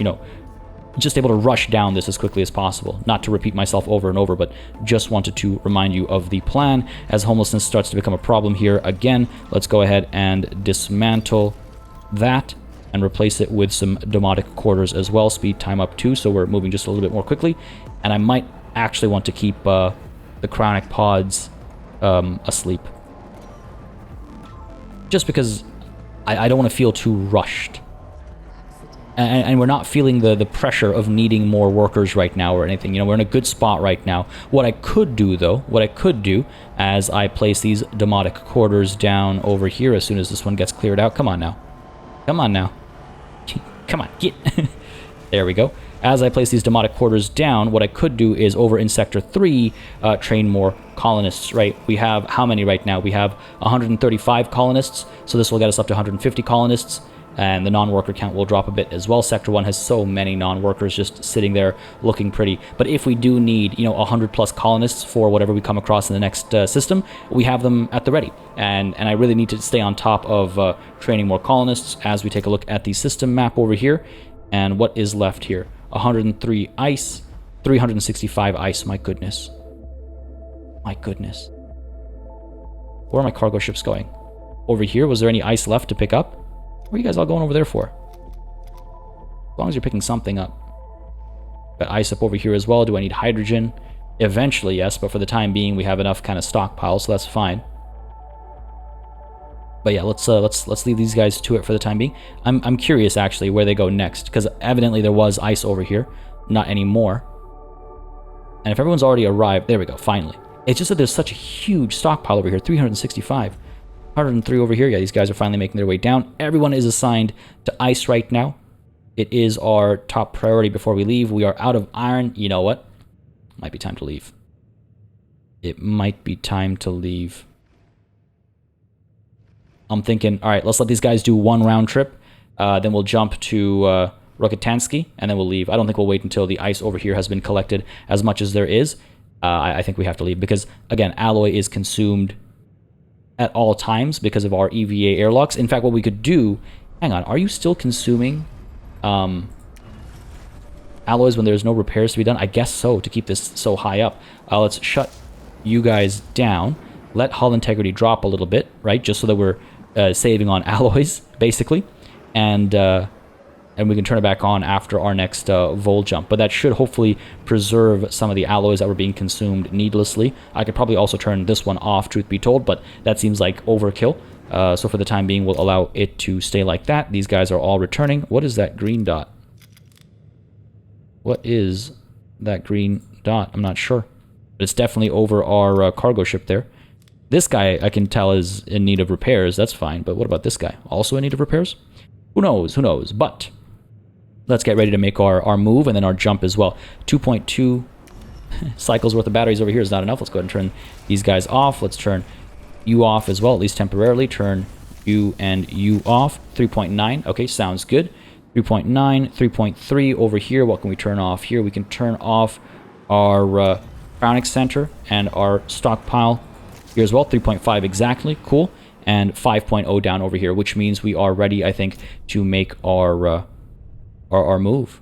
A: just able to rush down this as quickly as possible. Not to repeat myself over and over, but just wanted to remind you of the plan. As homelessness starts to become a problem here again, let's go ahead and dismantle that and replace it with some demonic quarters as well. Speed time up too, so we're moving just a little bit more quickly. And I might actually want to keep the cryonic pods asleep, just because I don't want to feel too rushed. And we're not feeling the pressure of needing more workers right now or anything. We're in a good spot right now. What I could do, though, as I place these demonic quarters down over here as soon as this one gets cleared out. Come on now. Come on, get. There we go. As I place these demotic quarters down, what I could do is over in Sector 3, train more colonists, right? We have how many right now? We have 135 colonists, so this will get us up to 150 colonists, and the non-worker count will drop a bit as well. Sector 1 has so many non-workers just sitting there looking pretty. But if we do need, 100 plus colonists for whatever we come across in the next system, we have them at the ready. And I really need to stay on top of training more colonists as we take a look at the system map over here. And what is left here? 103 ice, 365 ice. My goodness. My goodness. Where are my cargo ships going? Over here? Was there any ice left to pick up? What are you guys all going over there for? As long as you're picking something up. Got ice up over here as well. Do I need hydrogen? Eventually, yes, but for the time being, we have enough kind of stockpile, so that's fine. But yeah, let's leave these guys to it for the time being. I'm curious actually where they go next, because evidently there was ice over here, not anymore. And if everyone's already arrived, there we go, finally. It's just that there's such a huge stockpile over here, 365. 103 over here. Yeah, these guys are finally making their way down. Everyone is assigned to ice right now. It is our top priority before we leave. We are out of iron. You know what? Might be time to leave. It might be time to leave. I'm thinking, all right, let's let these guys do one round trip. Then we'll jump to Rokitansky, and then we'll leave. I don't think we'll wait until the ice over here has been collected as much as there is. I think we have to leave because, again, alloy is consumed at all times because of our EVA airlocks. In fact, what we could do... Hang on, are you still consuming alloys when there's no repairs to be done? I guess so, to keep this so high up. Let's shut you guys down. Let hull integrity drop a little bit, right? Just so that we're saving on alloys, basically. And we can turn it back on after our next vol jump. But that should hopefully preserve some of the alloys that were being consumed needlessly. I could probably also turn this one off, truth be told, but that seems like overkill. So for the time being, we'll allow it to stay like that. These guys are all returning. What is that green dot? What is that green dot? I'm not sure. But it's definitely over our cargo ship there. This guy, I can tell, is in need of repairs. That's fine. But what about this guy? Also in need of repairs? Who knows? Who knows? But let's get ready to make our move and then our jump as well. 2.2 cycles worth of batteries over here is not enough. Let's go ahead and turn these guys off. Let's turn you off as well, at least temporarily. Turn you and you off. 3.9. Okay, sounds good. 3.9, 3.3 over here. What can we turn off here? We can turn off our cryonics center and our stockpile here as well. 3.5 exactly. Cool. And 5.0 down over here, which means we are ready, I think, to make our move.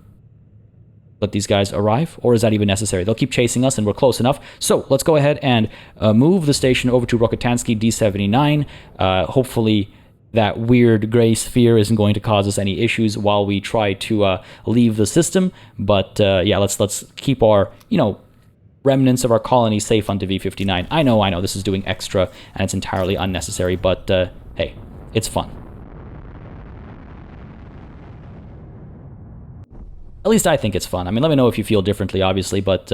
A: Let these guys arrive, or is that even necessary? They'll keep chasing us, and we're close enough. So let's go ahead and move the station over to Rokitansky D79. Hopefully, that weird gray sphere isn't going to cause us any issues while we try to leave the system. But yeah, let's keep our remnants of our colony safe onto V59. I know, this is doing extra, and it's entirely unnecessary, but hey, it's fun. At least I think it's fun. I mean, let me know if you feel differently, obviously, but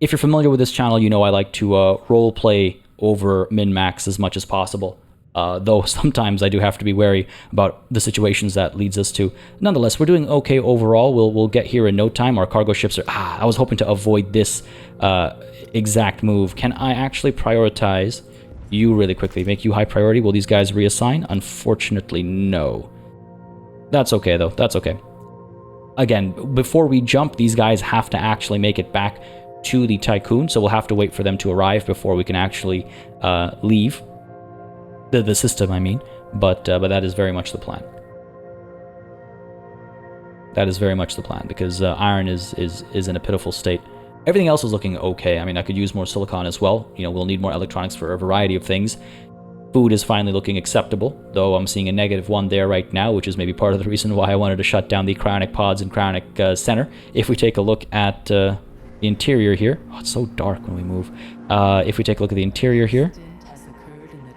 A: if you're familiar with this channel, you know I like to role play over min-max as much as possible. Though sometimes I do have to be wary about the situations that leads us to. Nonetheless, we're doing okay overall. We'll get here in no time. Our cargo ships are... I was hoping to avoid this exact move. Can I actually prioritize you really quickly? Make you high priority? Will these guys reassign? Unfortunately, no. That's okay, though. That's okay. Again, before we jump, these guys have to actually make it back to the Tiqqun, so we'll have to wait for them to arrive before we can actually leave. The system, I mean, but that is very much the plan. That is very much the plan, because iron is in a pitiful state. Everything else is looking okay. I mean, I could use more silicon as well. We'll need more electronics for a variety of things. Food is finally looking acceptable, though I'm seeing a -1 there right now, which is maybe part of the reason why I wanted to shut down the cryonic pods and cryonic center. If we take a look at the interior here... Oh, it's so dark when we move. If we take a look at the interior here...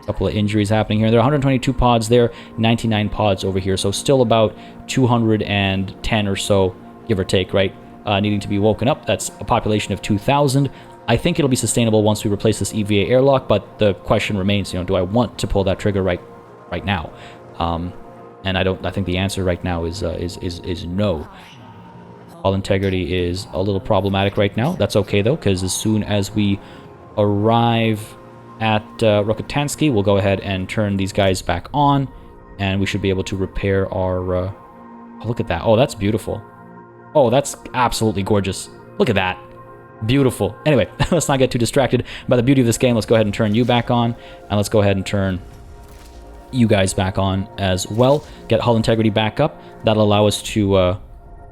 A: Couple of injuries happening here. There are 122 pods there, 99 pods over here, so still about 210 or so, give or take, right? Needing to be woken up. That's a population of 2,000. I think it'll be sustainable once we replace this EVA airlock, but the question remains, do I want to pull that trigger right now? And I think the answer right now is no. Hull integrity is a little problematic right now. That's okay, though, because as soon as we arrive at Rokitansky, we'll go ahead and turn these guys back on, and we should be able to repair our... oh, look at that. Oh, that's beautiful. Oh, that's absolutely gorgeous. Look at that. Beautiful. Anyway, let's not get too distracted by the beauty of this game. Let's go ahead and turn you back on, and let's go ahead and turn you guys back on as well. Get hull integrity back up. That'll allow us to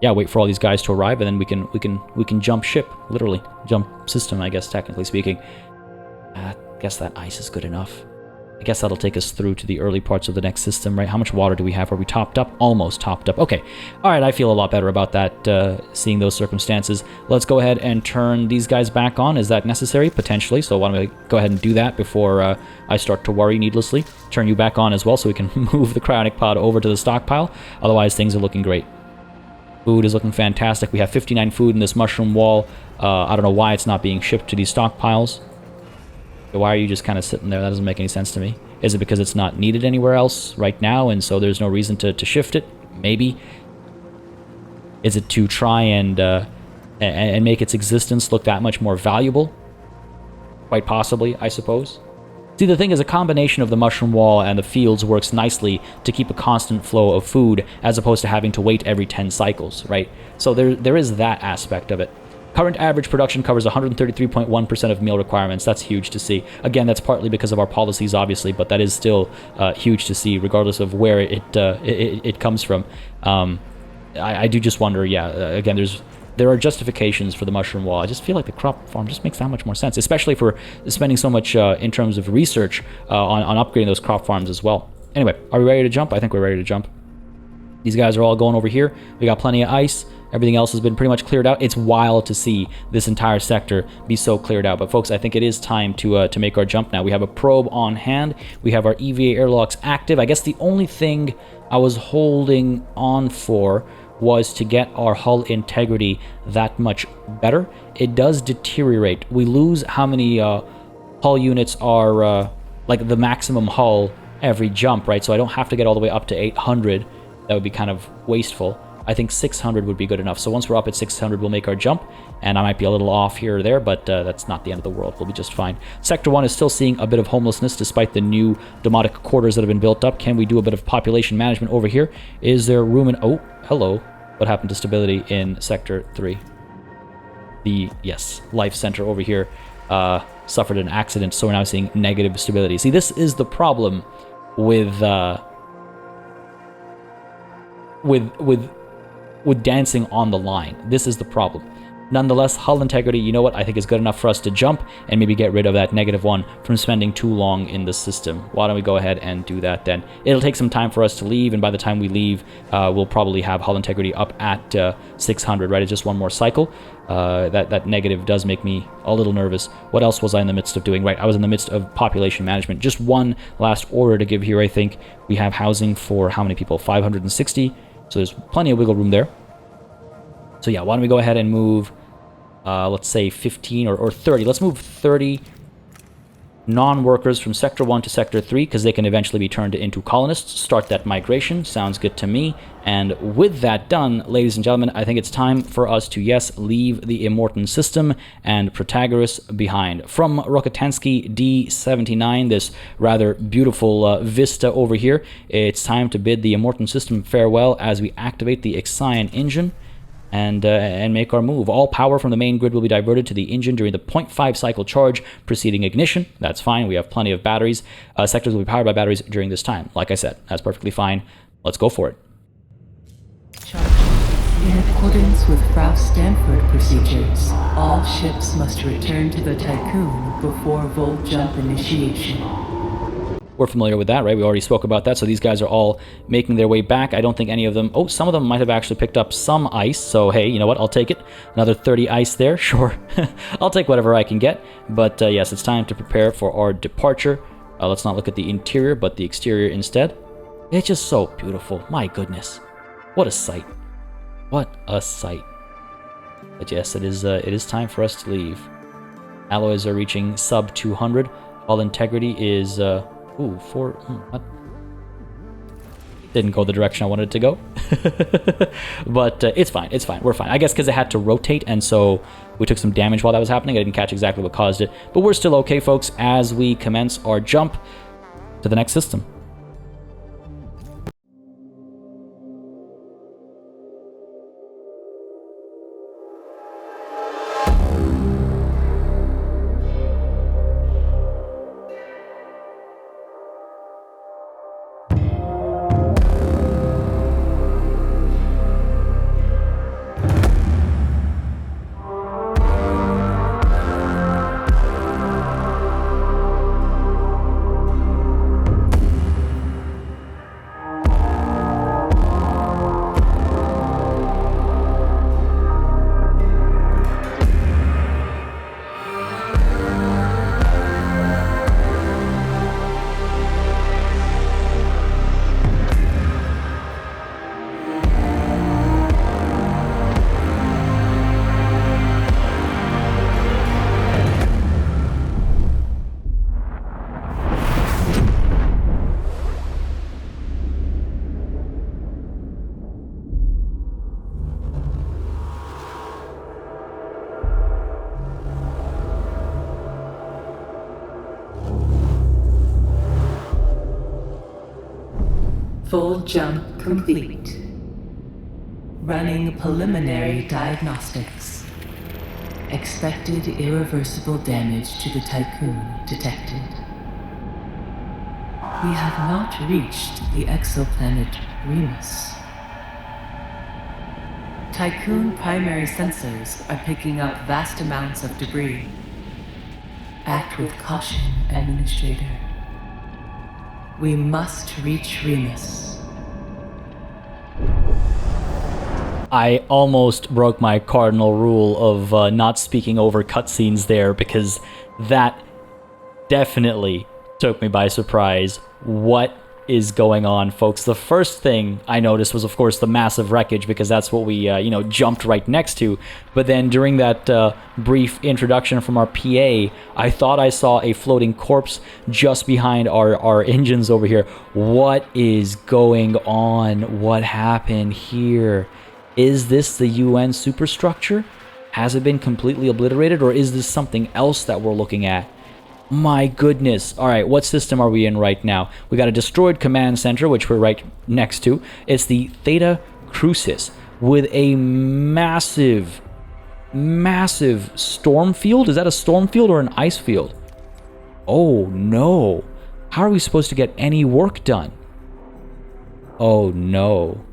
A: yeah, wait for all these guys to arrive, and then we can jump ship, literally jump system, I guess, technically speaking. I guess that ice is good enough. I guess that'll take us through to the early parts of the next system, right? How much water do we have? Are we topped up? Almost topped up. Okay. All right, I feel a lot better about that, seeing those circumstances. Let's go ahead and turn these guys back on. Is that necessary? Potentially. So why don't we go ahead and do that before I start to worry needlessly. Turn you back on as well so we can move the cryonic pod over to the stockpile. Otherwise, things are looking great. Food is looking fantastic. We have 59 food in this mushroom wall. I don't know why it's not being shipped to these stockpiles. Why are you just kind of sitting there? That doesn't make any sense to me. Is it because it's not needed anywhere else right now, and so there's no reason to shift it? Maybe. Is it to try and make its existence look that much more valuable? Quite possibly, I suppose. See, the thing is, a combination of the mushroom wall and the fields works nicely to keep a constant flow of food, as opposed to having to wait every 10 cycles, right? So there is that aspect of it. Current average production covers 133.1% of meal requirements. That's huge to see. Again, that's partly because of our policies, obviously, but that is still huge to see, regardless of where it comes from. I do just wonder, yeah, again, there are justifications for the mushroom wall. I just feel like the crop farm just makes that much more sense, especially for spending so much in terms of research on upgrading those crop farms as well. Anyway, are we ready to jump? I think we're ready to jump. These guys are all going over here. We got plenty of ice. Everything else has been pretty much cleared out. It's wild to see this entire sector be so cleared out. But folks, I think it is time to make our jump now. We have a probe on hand. We have our EVA airlocks active. I guess the only thing I was holding on for was to get our hull integrity that much better. It does deteriorate. We lose how many hull units are like the maximum hull every jump, right? So I don't have to get all the way up to 800. That would be kind of wasteful. I think 600 would be good enough. So once we're up at 600, we'll make our jump. And I might be a little off here or there, but that's not the end of the world. We'll be just fine. Sector 1 is still seeing a bit of homelessness despite the new demotic quarters that have been built up. Can we do a bit of population management over here? Is there room in... Oh, hello. What happened to stability in Sector 3? The, yes, life center over here suffered an accident, so we're now seeing negative stability. See, this is the problem with dancing on the line. This is the problem. Nonetheless, hull integrity, you know what, I think is good enough for us to jump and maybe get rid of that -1 from spending too long in the system. Why don't we go ahead and do that then? It'll take some time for us to leave, and by the time we leave, we'll probably have hull integrity up at 600, right? It's just one more cycle. That negative does make me a little nervous. What else was I in the midst of doing? Right, I was in the midst of population management. Just one last order to give here, I think. We have housing for how many people? 560. So there's plenty of wiggle room there. So yeah, why don't we go ahead and move, let's say 15 or 30. Let's move 30 non-workers from Sector 1 to Sector 3, because they can eventually be turned into colonists. Start that migration. Sounds good to me. And with that done, ladies and gentlemen, I think it's time for us to, yes, leave the Immortan system and Protagoras behind. From Rokitansky D79, this rather beautiful vista over here, it's time to bid the Immortan system farewell as we activate the IXION engine and make our move. All power from the main grid will be diverted to the engine during the 0.5 cycle charge preceding ignition. That's fine. We have plenty of batteries. Sectors will be powered by batteries during this time. Like I said, that's perfectly fine. Let's go for it.
B: In accordance with Frostpunk procedures, all ships must return to the Tiqqun before Volt Jump initiation.
A: We're familiar with that, right? We already spoke about that. So these guys are all making their way back. I don't think any of them... Oh, some of them might have actually picked up some ice. So, hey, you know what? I'll take it. Another 30 ice there. Sure. I'll take whatever I can get. But, yes, it's time to prepare for our departure. Let's not look at the interior, but the exterior instead. It's just so beautiful. My goodness. What a sight. What a sight. But, yes, it is time for us to leave. Alloys are reaching sub 200. Hull integrity is... Ooh, what? didn't go the direction I wanted it to go. But it's fine, we're fine. I guess because it had to rotate, and so we took some damage while that was happening. I didn't catch exactly what caused it, but we're still okay, folks, as we commence our jump to the next system.
B: Full jump complete. Running preliminary diagnostics. Expected irreversible damage to the Tiqqun detected. We have not reached the exoplanet Remus. Tiqqun primary sensors are picking up vast amounts of debris. Act with caution, Administrator. We must reach Remus.
A: I almost broke my cardinal rule of not speaking over cutscenes there, because that definitely took me by surprise. What is going on, folks? The first thing I noticed was, of course, the massive wreckage, because that's what we, jumped right next to. But then during that brief introduction from our PA, I thought I saw a floating corpse just behind our engines over here. What is going on? What happened here? Is this the UN superstructure? Has it been completely obliterated, or is this something else that we're looking at? My goodness. All right, what system are we in right now? We got a destroyed command center, which we're right next to. It's the Theta Cruces with a massive storm field. Is that a storm field or an ice field? Oh no. How are we supposed to get any work done? Oh no.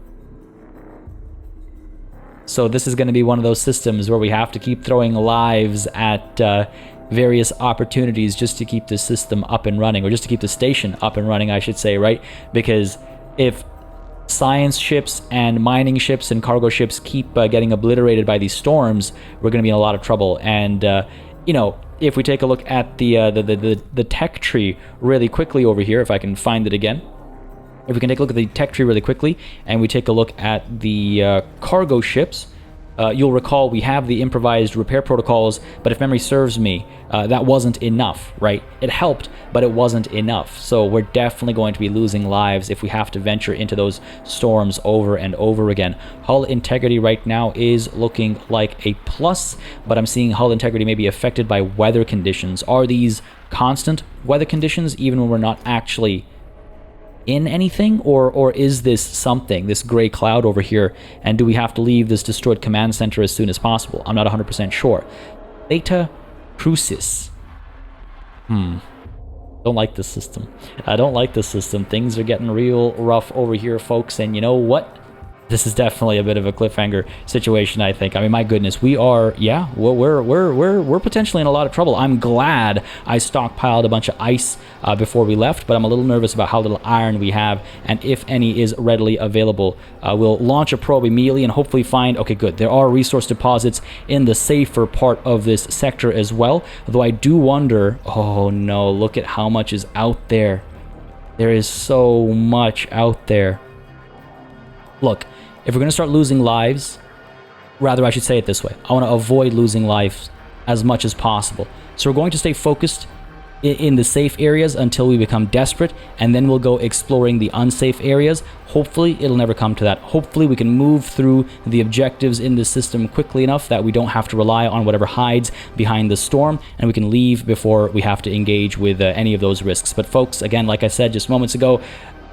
A: So this is going to be one of those systems where we have to keep throwing lives at various opportunities just to keep the system up and running, or just to keep the station up and running, I should say, right? Because if science ships and mining ships and cargo ships keep getting obliterated by these storms, we're going to be in a lot of trouble. And if we take a look at the tech tree really quickly over here, if I can find it again. If we can take a look at the tech tree really quickly, and we take a look at the cargo ships, you'll recall we have the improvised repair protocols, but if memory serves me, that wasn't enough, right? It helped, but it wasn't enough. So we're definitely going to be losing lives if we have to venture into those storms over and over again. Hull integrity right now is looking like a plus, but I'm seeing hull integrity may be affected by weather conditions. Are these constant weather conditions, even when we're not actually in anything, or is this something, this gray cloud over here, and do we have to leave this destroyed command center as soon as possible? I'm not 100% sure. Theta Cruces. Don't like this system. I don't like this system. Things are getting real rough over here, folks, and you know what? This is definitely a bit of a cliffhanger situation, I think. I mean, my goodness, we are, we're potentially in a lot of trouble. I'm glad I stockpiled a bunch of ice before we left, but I'm a little nervous about how little iron we have, and if any is readily available. We'll launch a probe immediately and hopefully find, okay, good, there are resource deposits in the safer part of this sector as well, though I do wonder, oh no, look at how much is out there. There is so much out there. Look, if we're going to start losing lives, rather I should say it this way, I want to avoid losing lives as much as possible. So we're going to stay focused in the safe areas until we become desperate, and then we'll go exploring the unsafe areas. Hopefully it'll never come to that. Hopefully we can move through the objectives in the system quickly enough that we don't have to rely on whatever hides behind the storm, and we can leave before we have to engage with any of those risks. But folks, again, like I said just moments ago,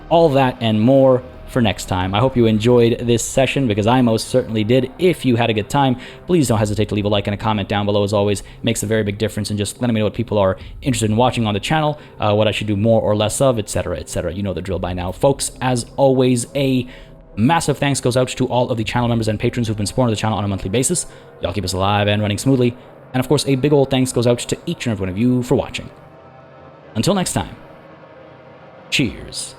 A: all that and more for next time. I hope you enjoyed this session, because I most certainly did. If you had a good time, please don't hesitate to leave a like and a comment down below. As always, it makes a very big difference in just letting me know what people are interested in watching on the channel, what I should do more or less of, etc., etc. You know the drill by now. Folks, as always, a massive thanks goes out to all of the channel members and patrons who've been supporting the channel on a monthly basis. Y'all keep us alive and running smoothly. And of course, a big old thanks goes out to each and every one of you for watching. Until next time, cheers.